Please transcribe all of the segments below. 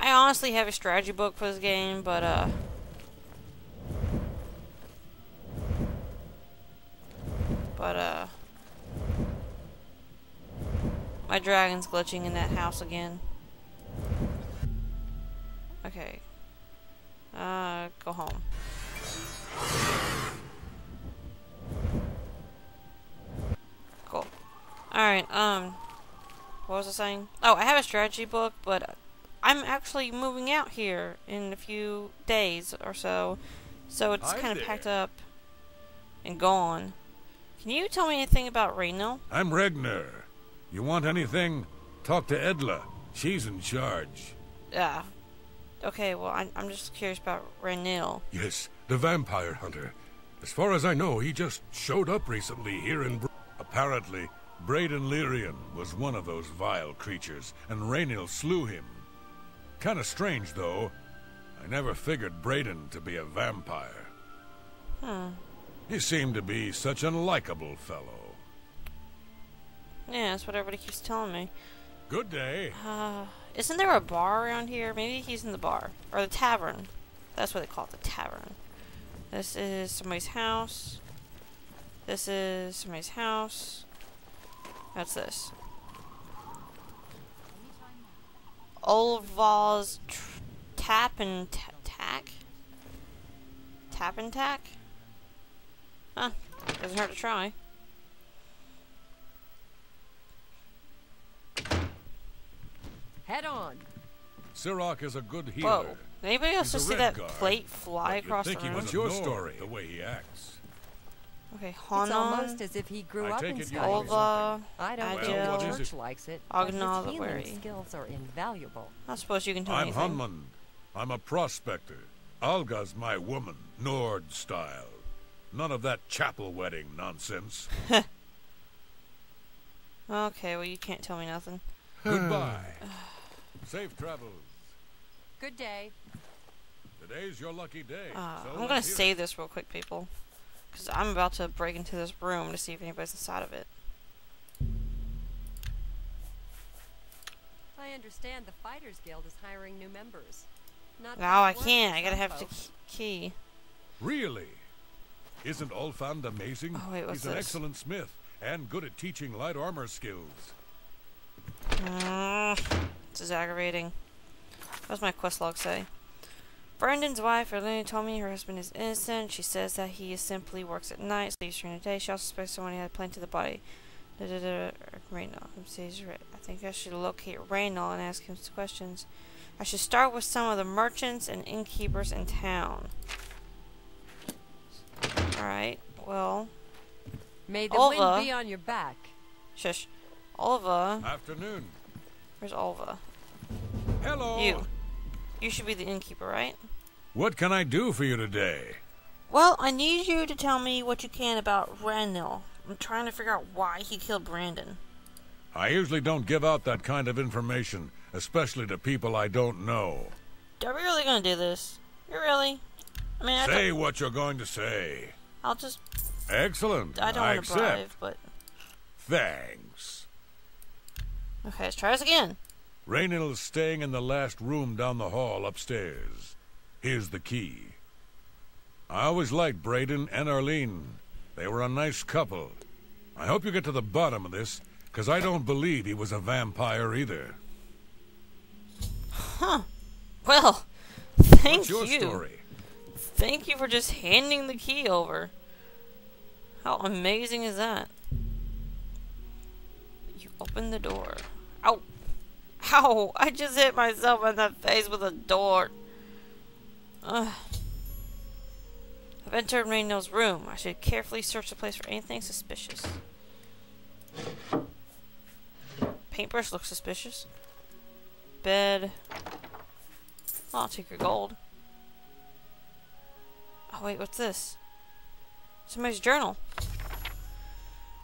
I honestly have a strategy book for this game, but my dragon's glitching in that house again. Okay. Go home. Cool. Alright, what was I saying? Oh, I have a strategy book, but I'm actually moving out here in a few days or so. So it's kind of packed up and gone. Can you tell me anything about Raynil? I'm Regner. You want anything? Talk to Edla. She's in charge. Yeah. Okay, well, I'm just curious about Raynil. Yes, the vampire hunter. As far as I know, he just showed up recently here in Apparently, Braden Lyrian was one of those vile creatures, and Raynil slew him. Kinda strange, though. I never figured Braden to be a vampire. He seemed to be such an likable fellow. Yeah, that's what everybody keeps telling me. Good day. Isn't there a bar around here? Maybe he's in the bar. Or the tavern. That's what they call it, the tavern. This is somebody's house. This is somebody's house. What's this? Olva's tap and tack? Tap and tack? Huh. Doesn't hurt to try. Head on. Sirach is a good healer. Whoa. Did anybody else He's just a see that red guard, plate fly across the room? What's your story? The way he acts. Okay, It's Hanan, almost as if he grew I up take in it you Skyrim. Olva, I don't Agil, think the what is church it? likes it, but his Agnal the healing Wary. skills are invaluable. I suppose you can tell me I'm anything. Hunman. I'm a prospector. Alga's my woman, Nord style. None of that chapel wedding nonsense. Okay, well you can't tell me nothing. Goodbye. Safe travels. Good day. Today's your lucky day. I'm gonna save this real quick, people. Because I'm about to break into this room to see if anybody's inside of it. I understand the Fighters Guild is hiring new members. Not No, I that work can't. for I gotta some have to folks. key. Really? Isn't Olfand amazing? Oh, wait, what's He's an this? excellent smith and good at teaching light armor skills. This is aggravating. What does my quest log say? Brandon's wife, Erlene, told me her husband is innocent. She says that he simply works at night, sleeps during the day. She also suspects someone had planned to the body. Raynil. I think I should locate Raynil and ask him some questions. I should start with some of the merchants and innkeepers in town. Alright, well. May the Olva. wind be on your back. Shush. Olva. Afternoon. Where's Olva? Hello. You. You should be the innkeeper, right? What can I do for you today? Well, I need you to tell me what you can about Raynil. I'm trying to figure out why he killed Brandon. I usually don't give out that kind of information, especially to people I don't know. Are we really gonna do this? You really? I mean, Say what you're going to say. I'll just. Excellent. I don't want to accept. bribe, but. Thanks. Okay, let's try this again. Raynil is staying in the last room down the hall upstairs. Here's the key. I always liked Braden and Arlene. They were a nice couple. I hope you get to the bottom of this, because I don't believe he was a vampire either. Huh. Well, thank What's your you. story? Thank you for just handing the key over. How amazing is that? You open the door. Ow! Ow! I just hit myself in the face with a door. Ugh. I've entered Raynil's room. I should carefully search the place for anything suspicious. Paintbrush looks suspicious. Bed. I'll take your gold. Oh wait, what's this? Somebody's journal.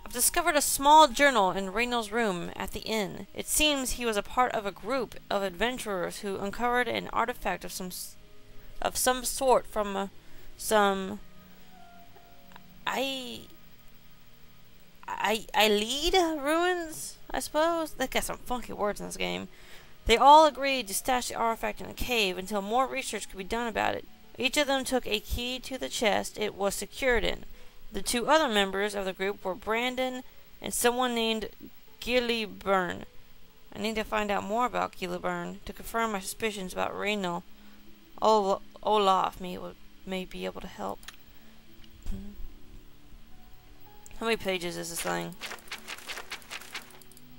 I've discovered a small journal in Raynil's room at the inn. It seems he was a part of a group of adventurers who uncovered an artifact of some sort from some I lead ruins, I suppose. They got some funky words in this game. They all agreed to stash the artifact in a cave until more research could be done about it. Each of them took a key to the chest it was secured in. The two other members of the group were Brandon and someone named Gilliburn. I need to find out more about Gilliburn to confirm my suspicions about Raynal. Olaf may be able to help. How many pages is this thing?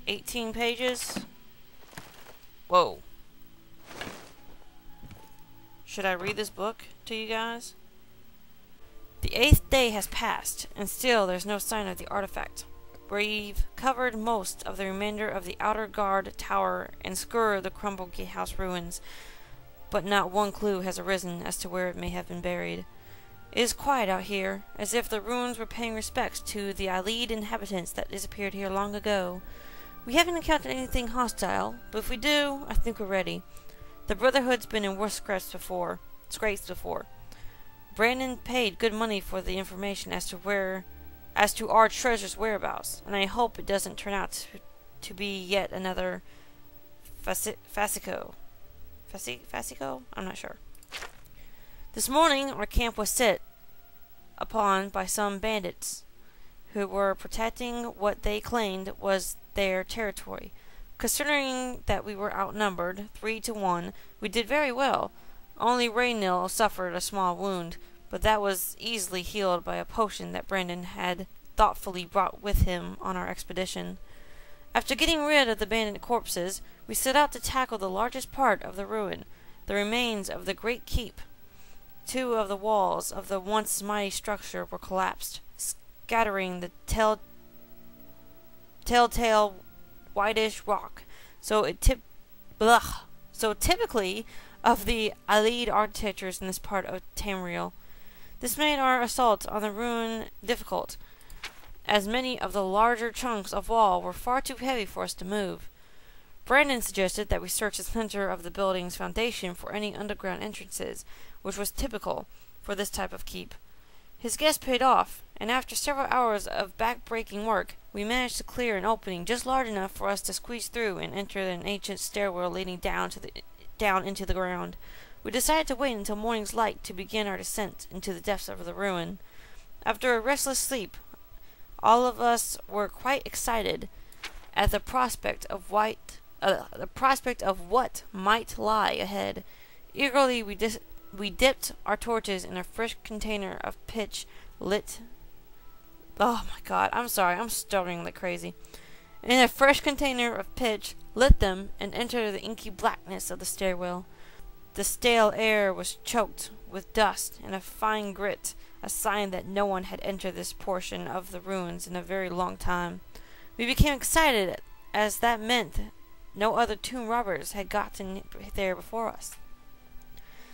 18 pages? Whoa. Should I read this book to you guys? The 8th day has passed, and still there's no sign of the artifact. We've covered most of the remainder of the outer guard tower and scoured the crumbled gatehouse ruins, but not one clue has arisen as to where it may have been buried. It is quiet out here, as if the ruins were paying respects to the Allied inhabitants that disappeared here long ago. We haven't encountered anything hostile, but if we do, I think we're ready. The Brotherhood's been in worse scrapes before. Brandon paid good money for the information as to our treasure's whereabouts, and I hope it doesn't turn out to be yet another Fasico. Fasico? I'm not sure. This morning, our camp was set upon by some bandits who were protecting what they claimed was their territory. Considering that we were outnumbered 3 to 1, we did very well. Only Raynal suffered a small wound, but that was easily healed by a potion that Brandon had thoughtfully brought with him on our expedition. After getting rid of the bandit corpses, we set out to tackle the largest part of the ruin, the remains of the great keep. 2 of the walls of the once mighty structure were collapsed, scattering the telltale whitish rock. So typically of the Allied architectures in this part of Tamriel. This made our assault on the ruin difficult, as many of the larger chunks of wall were far too heavy for us to move. Brandon suggested that we search the center of the building's foundation for any underground entrances, which was typical for this type of keep. His guess paid off, and after several hours of back-breaking work, we managed to clear an opening just large enough for us to squeeze through and enter an ancient stairwell leading down into the ground. We decided to wait until morning's light to begin our descent into the depths of the ruin. After a restless sleep, all of us were quite excited at the prospect of what might lie ahead. Eagerly, we dipped our torches in a fresh container of pitch lit. Oh my god, I'm sorry, I'm stuttering like crazy. In a fresh container of pitch, lit them, and entered the inky blackness of the stairwell. The stale air was choked with dust and a fine grit, a sign that no one had entered this portion of the ruins in a very long time. We became excited, as that meant no other tomb robbers had gotten there before us.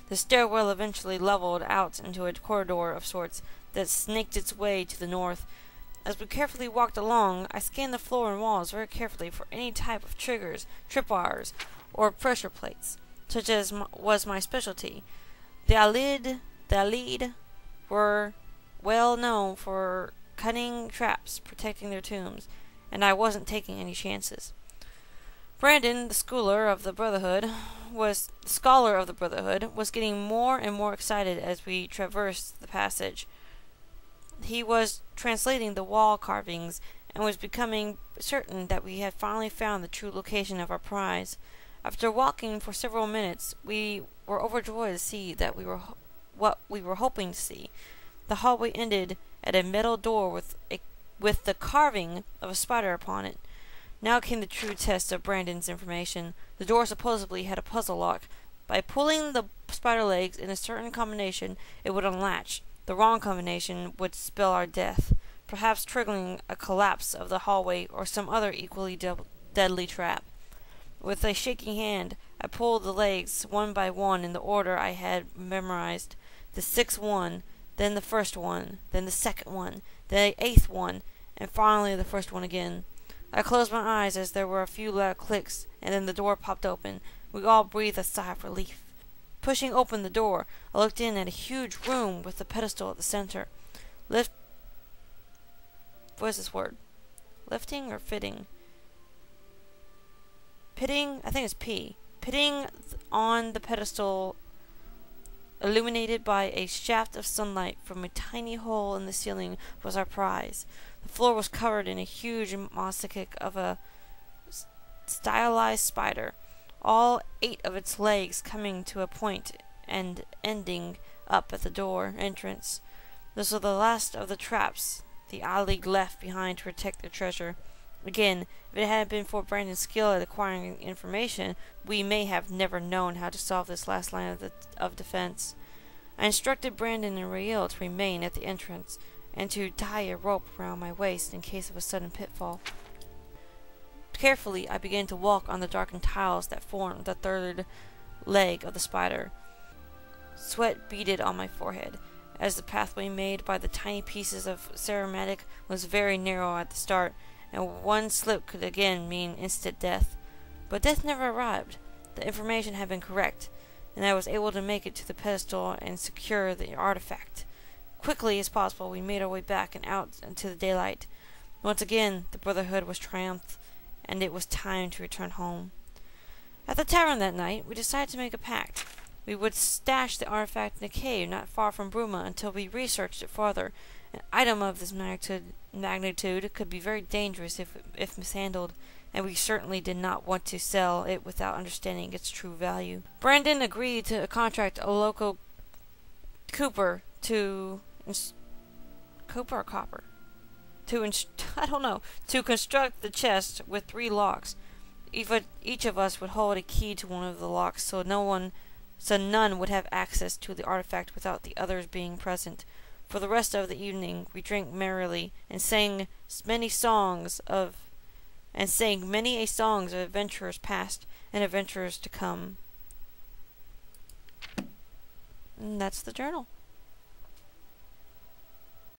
The stairwell eventually leveled out into a corridor of sorts that snaked its way to the north. As we carefully walked along, I scanned the floor and walls very carefully for any type of triggers, tripwires, or pressure plates, such as was my specialty. The Allied were well known for cunning traps protecting their tombs, and I wasn't taking any chances. Brandon, the scholar of the Brotherhood, was getting more and more excited as we traversed the passage. He was translating the wall carvings and was becoming certain that we had finally found the true location of our prize. After walking for several minutes, we were overjoyed to see that what we were hoping to see. The hallway ended at a metal door with the carving of a spider upon it. Now came the true test of Brandon's information. The door supposedly had a puzzle lock. By pulling the spider legs in a certain combination, it would unlatch. The wrong combination would spell our death, perhaps triggering a collapse of the hallway or some other equally deadly trap. With a shaking hand, I pulled the legs one by one in the order I had memorized. The 6th one, then the 1st one, then the 2nd one, the 8th one, and finally the 1st one again. I closed my eyes as there were a few loud clicks, and then the door popped open. We all breathed a sigh of relief. Pushing open the door, I looked in at a huge room with a pedestal at the center. What is this word? Lifting or fitting? Pitting? I think it's P. Pitting on the pedestal, illuminated by a shaft of sunlight from a tiny hole in the ceiling, was our prize. The floor was covered in a huge mosaic of a stylized spider, all 8 of its legs coming to a point and ending up at the door entrance. Those were the last of the traps the alley leaft behind to protect their treasure. Again, if it hadn't been for Brandon's skill at acquiring information, we may have never known how to solve this last line of defense. I instructed Brandon and Rael to remain at the entrance, and to tie a rope around my waist in case of a sudden pitfall. Carefully, I began to walk on the darkened tiles that formed the third leg of the spider. Sweat beaded on my forehead, as the pathway made by the tiny pieces of ceramic was very narrow at the start, and one slip could again mean instant death. But death never arrived. The information had been correct, and I was able to make it to the pedestal and secure the artifact. Quickly as possible, we made our way back and out into the daylight. Once again, the Brotherhood was triumphed, and it was time to return home. At the tavern that night, we decided to make a pact. We would stash the artifact in a cave not far from Bruma until we researched it farther. An item of this magnitude could be very dangerous if mishandled, and we certainly did not want to sell it without understanding its true value. Brandon agreed to contract a local cooper to construct the chest with 3 locks. Each of us would hold a key to one of the locks, so none would have access to the artifact without the others being present. For the rest of the evening, we drank merrily and sang many songs of adventurers past and adventurers to come. And that's the journal.